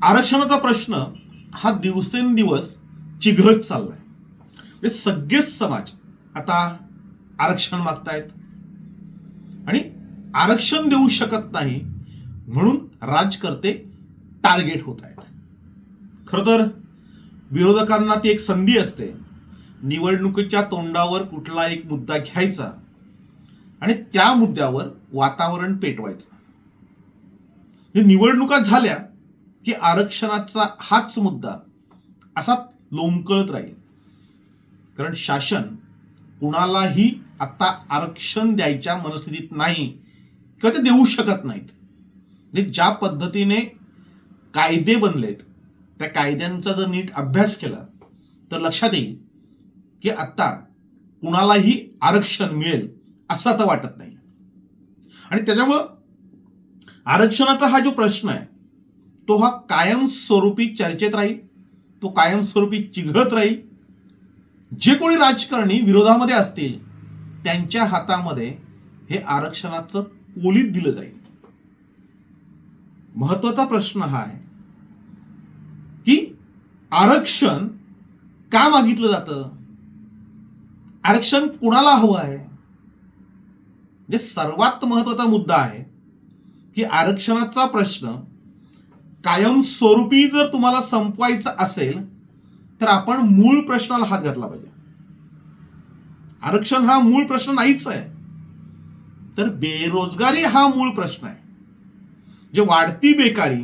आरक्षणाचा प्रश्न हा दिवसेंदिवस चिघळत चाललाय. म्हणजे सगळेच समाज आता आरक्षण मागतायत आणि आरक्षण देऊ शकत नाही म्हणून राजकर्ते टार्गेट होत आहेत. खरं तर विरोधकांना ती एक संधी असते निवडणुकीच्या तोंडावर कुठला एक मुद्दा घ्यायचा आणि त्या मुद्द्यावर वातावरण पेटवायचं. निवडणुका झाल्या की आरक्षणाचा हाच मुद्दा असा लोंबकळत राहील. कारण शासन कुणालाही आता आरक्षण द्यायच्या मनस्थितीत नाही किंवा ते देऊ शकत नाहीत. म्हणजे ज्या पद्धतीने कायदे बनलेत त्या कायद्यांचा जर नीट अभ्यास केला तर लक्षात येईल की आता कुणालाही आरक्षण मिळेल असं आता वाटत नाही. आणि त्याच्यामुळं आरक्षणाचा हा जो प्रश्न आहे तो हा कायमस्वरूपी चर्चेत राहील, तो कायमस्वरूपी चिघळत राहील. जे कोणी राजकारणी विरोधामध्ये असतील त्यांच्या हातामध्ये हे आरक्षणाचं पोलीस दिलं जाईल. महत्वाचा प्रश्न हा आहे की आरक्षण का मागितलं जातं, आरक्षण कुणाला हवं आहे. जे सर्वात महत्वाचा मुद्दा आहे की आरक्षणाचा प्रश्न कायमस्वरूपी जर तुम्हाला संपवायचा असेल तर आपण मूळ प्रश्नाला हात घातला पाहिजे. आरक्षण हा मूळ प्रश्न नाहीच आहे, तर बेरोजगारी हा मूळ प्रश्न आहे. जे वाढती बेकारी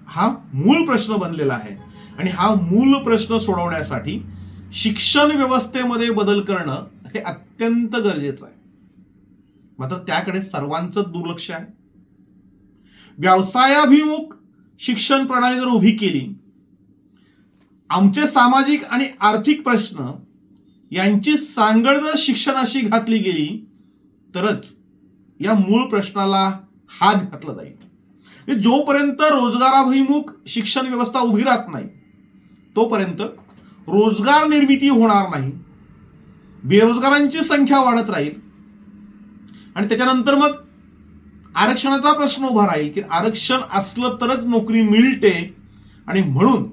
हा मूळ प्रश्न बनलेला आहे आणि हा मूळ प्रश्न सोडवण्यासाठी शिक्षण व्यवस्थेमध्ये बदल करणं हे अत्यंत गरजेचं आहे. मात्र त्याकडे सर्वांचं दुर्लक्ष आहे. व्यवसायाभिमुख शिक्षण प्रणाली जर उभी केली, आमचे सामाजिक आणि आर्थिक प्रश्न यांची सांगड जर शिक्षणाशी घातली गेली तरच या मूळ प्रश्नाला हात घातला जाईल. जोपर्यंत रोजगाराभिमुख शिक्षण व्यवस्था उभी राहत नाही तोपर्यंत रोजगार निर्मिती होणार नाही, बेरोजगारांची संख्या वाढत राहील आणि त्याच्यानंतर मग आरक्षणाचा प्रश्न उभा राहील की आरक्षण असलं तरच नोकरी मिळते आणि म्हणून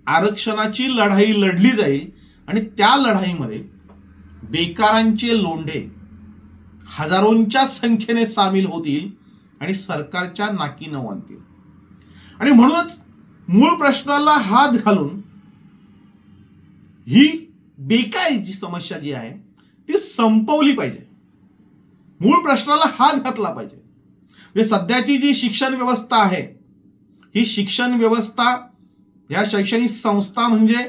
आरक्षणाची लढाई लढली जाईल आणि त्या लढाईमध्ये बेकारांचे लोंढे हजारोंच्या संख्येने सामील होतील आणि सरकारच्या नाकी नऊ आणतील. आणि म्हणूनच मूळ प्रश्नाला हात घालून ही बेकारीची समस्या जी आहे ती संपवली पाहिजे, मूळ प्रश्नाला हात घातला पाहिजे. म्हणजे सध्याची जी शिक्षण व्यवस्था आहे ही शिक्षण व्यवस्था या शैक्षणिक संस्था म्हणजे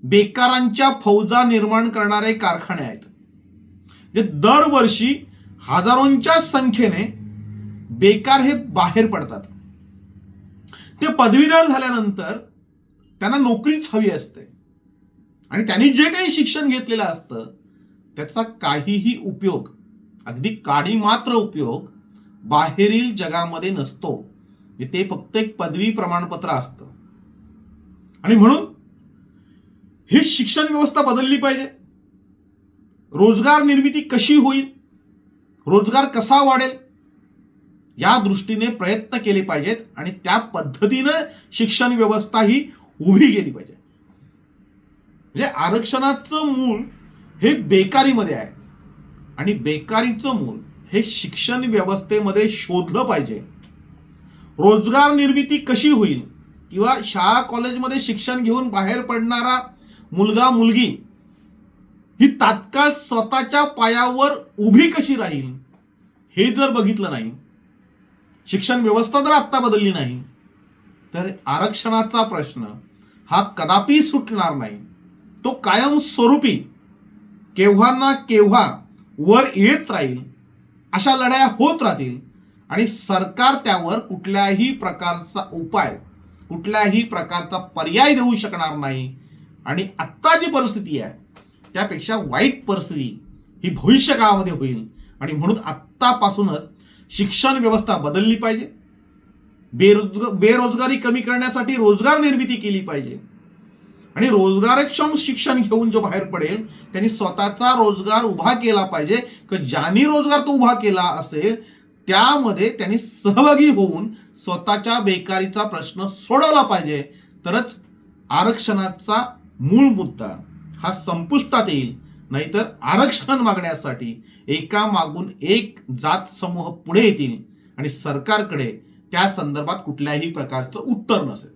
बेकारांच्या फौजा निर्माण करणारे कारखाने आहेत. जे दरवर्षी हजारोंच्या संख्येने बेकार हे बाहेर पडतात. ते पदवीधर झाल्यानंतर त्यांना नोकरीच हवी असते आणि त्यांनी जे काही शिक्षण घेतलेलं असतं त्याचा काहीही उपयोग, अगदी काडी मात्र उपयोग बाहेरील जगामध्ये नसतो. ते फक्त एक पदवी प्रमाणपत्र असतं. आणि म्हणून ही शिक्षण व्यवस्था बदलली पाहिजे. रोजगार निर्मिती कशी होईल, रोजगार कसा वाढेल या दृष्टीने प्रयत्न केले पाहिजेत आणि त्या पद्धतीनं शिक्षण व्यवस्था ही उभी केली पाहिजे. म्हणजे आरक्षणाचं मूळ हे बेकारीमध्ये आहे आणि बेकारीचं मूळ हे शिक्षण व्यवस्थेमध्ये शोधलं पाहिजे. रोजगार निर्मिती कशी होईल किंवा शाळा कॉलेजमध्ये शिक्षण घेऊन बाहेर पडणारा मुलगा मुलगी ही तात्काळ स्वतःच्या पायावर उभी कशी राहील हे जर बघितलं नाही, शिक्षण व्यवस्था जर आत्ता बदलली नाही तर आरक्षणाचा प्रश्न हा कदापि सुटणार नाही. तो कायमस्वरूपी केव्हा ना केव्हा वर येत राहील, अशा लढाया होत राहतील आणि सरकार त्यावर कुठल्याही प्रकारचा उपाय, कुठल्याही प्रकारचा पर्याय देऊ शकणार नाही. आणि आत्ता जी परिस्थिती आहे त्यापेक्षा वाईट परिस्थिती ही भविष्य काळामध्ये होईल. आणि म्हणून आत्तापासूनच शिक्षण व्यवस्था बदलली पाहिजे. बेरोजगारी कमी करण्यासाठी रोजगार निर्मिती केली पाहिजे आणि रोजगारक्षम शिक्षण घेऊन जो बाहेर पडेल त्यांनी स्वतःचा रोजगार उभा केला पाहिजे. ज्यांनी रोजगार तो उभा केला असेल त्यामध्ये त्यांनी सहभागी होऊन स्वतःच्या बेकारीचा प्रश्न सोडवला पाहिजे, तरच आरक्षणाचा मूळ मुद्दा हा संपुष्टात येईल. नाहीतर आरक्षण मागण्यासाठी एका मागून एक जात समूह पुढे येतील आणि सरकारकडे त्या संदर्भात कुठल्याही प्रकारचं उत्तर नसेल.